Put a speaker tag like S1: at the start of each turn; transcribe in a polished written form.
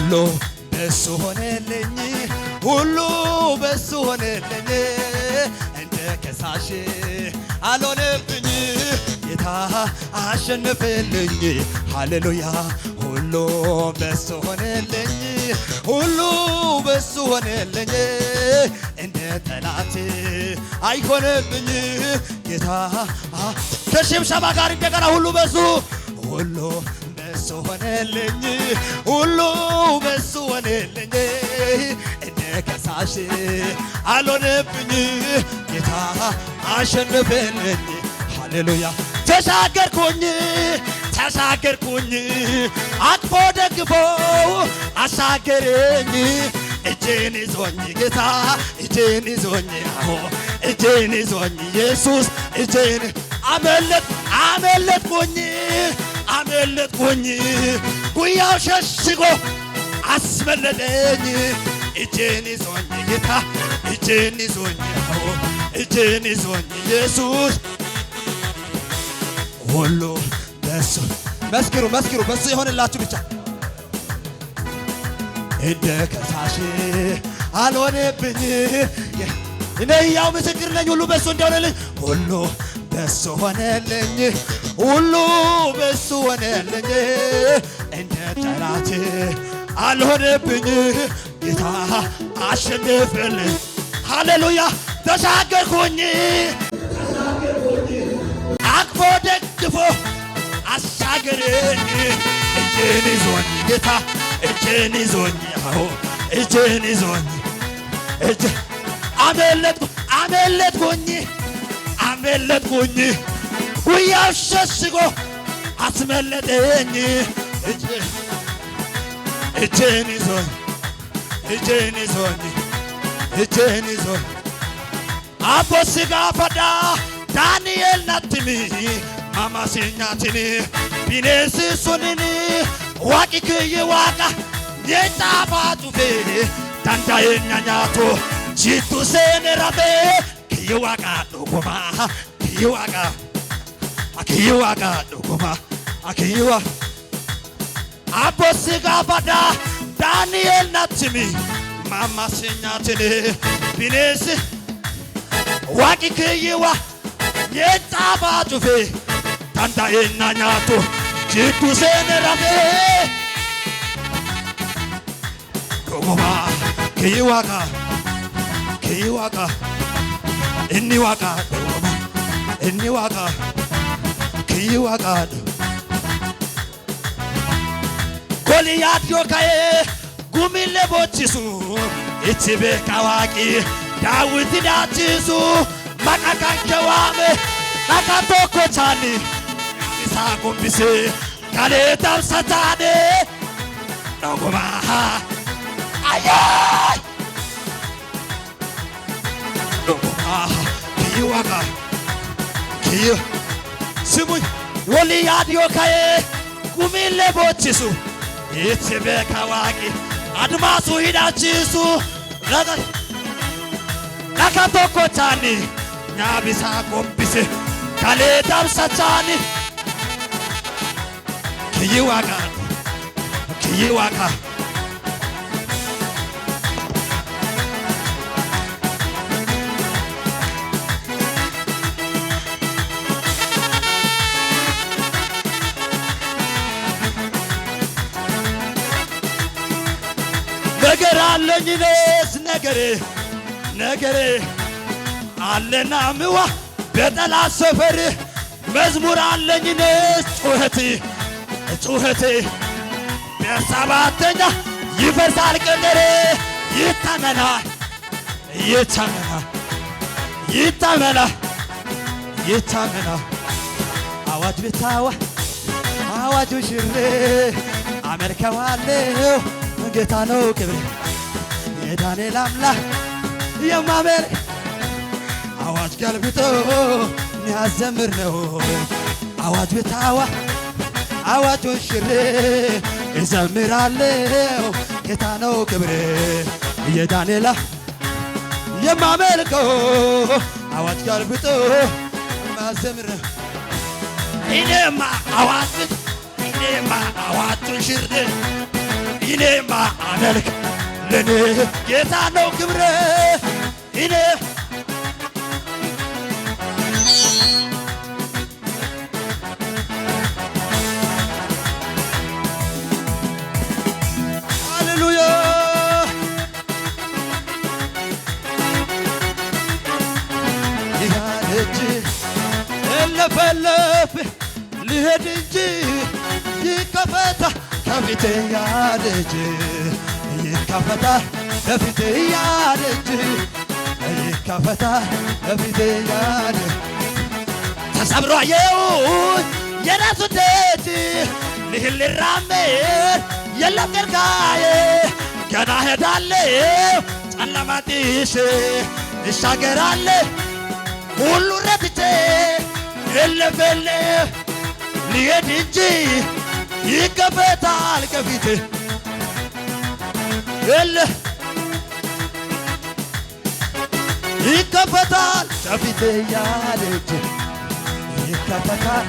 S1: ሁሉ በሱ ሆነልኝ ሁሉ በሱ ሆነልኝ እንደ ከሳሽ አልሆነብኝ ጌታ አሸነፈልኝ ሃሌሉያ ሁሉ በሱ ሆነልኝ ሁሉ በሱ ሆነልኝ እንደ ጠላት አይሆነብኝ ጌታ ከሽብሸባ ጋር እንደገና ሁሉ በሱ ሆነልኝ ሁሉ በሱ ሆነልኝ እንደ ከሳሽ አልሆነብኝ ጌታ አሸነፈልኝ ሃሌሉያ ተሻገርኩኝ አቅፎ ደግፎ አሻገረኝ እጄን ይዞኝ ጌታ እጄን ይዞኝ እጄን ይዞኝ ኢየሱስ እጄን አመለጥኩኝ ጉያው ሸሽጎ አስመለጠኝ እጄን ይዞኝ ጌታ እጄን ይዞኝ ኢየሱስ ሁሉ በሱ መስክሩ በሱ ይሆንላችሁ ብቻ እንደ ከሳሽ አልሆነብኝ እኔ ያው ምስክር ነኝ ሁሉ በሱ እንደሆነልኝ ሁሉ በሱ ሆነልኝ ሁሉ በሱ ሆነልኝ እንደ ጠላት አልሆነብኝ ጌታ አሸነፈልኝ ሃሌሉያ ተሻገርኩኝ አቅፎ ደግፎ አሻገረኝ እጄን ይዞኝ ጌታ እጄን ይዞኝ አመለጥኩኝ ጉያው ሸሽጎ አስመለጠኝ እጄን ይዞኝ አቦ ስጋ ፈዳ ዳንኤል ናትሚ ማማሲኛትኒ ቢኔስ ሱንኒ ዋቂክይ ዋቃ የጣፋቱፌ ዳንዳየኛ ኛቶ ጂቱ ሴነራፌ ክይዋቃ ዶጎማ ክይዋቃ ዶጎማ ክይዋ አቦ ስጋ ፈዳ ዳንኤል ናትሚ ማማሲኛትኒ ቢኔስ ዋቂክይዋ የጣፋቱፌ ዳንዳየኛ ኛቶ ጂቱ ሴነራፌ ዶጎማ ክይዋቃ inni waqa ክይዋቃ ጎልያድ ዮካዬ ጉሚሌ ቦችሱ እቺቤ ካዋቂ ዳዊት ዳችሱ ማቃካከዋሜ ናካቶኮቻኒ ኢሳ ጉምቢሴ ካሌታም ሰታኔ ዶጎማ አያይ ክይዋቃ ስሙኝ ጎልያድ ዮካዬ ጉሚሌ ቦችሱ እቺቤ ካዋቂ አድማሱ ሂዳችሱ ናካቶኮቻኒ ኛቢሳ ጎምቢሴ ካሌታም ሰታኒ ክይዋቃ ነገር አለኝ ነስ ነገሬ አለና ምዋ በጠላት ሰፈር መዝሙር አለኝ ነስ ጩኸቴ በሰባተኛ ይፈርሳል ቅጥሬ ይታመና አዋጅ ብታዋ አዋጁ ሽሬ አመልከዋለሁ ጌታ ነው ክብሬ የዳንኤል አምላክ የማመር አዋጅ ገልብጦ የሚያዘምር ነው አዋጅ ብታዋ አዋጁን ሽሬ እዘምራለሁ ጌታ ነው ክብሬ የዳንኤል የማመልከው አዋጅ ገልብጦ የሚያዘምር እኔማ አዋጁን ሽሬ እኔማ አመልክ ለኔ ጌታ ነው ክብሬ እኔ ሃሌሉያ ይጋደጅ ለፈለፍ ልሄድ እንጂ ይከፈታ ከፊቴ ያደጅ ይከፈታ ከፊቴ ያደጅ ይከፈታ ከፊቴ ያደጅ ተሰብሮ አየሁት የራሱ ደጅ ልራመድ የለም ከልካዬ ገና ሄዳለሁ ጨለማ ጥሼ እሻገራለሁ ሁሉ ረትቼ እልፍልፍ ልሄድ እንጂ ይከፈታል ከፊቴ ይከፈታል ከፊቴ ያለች ይከፈታል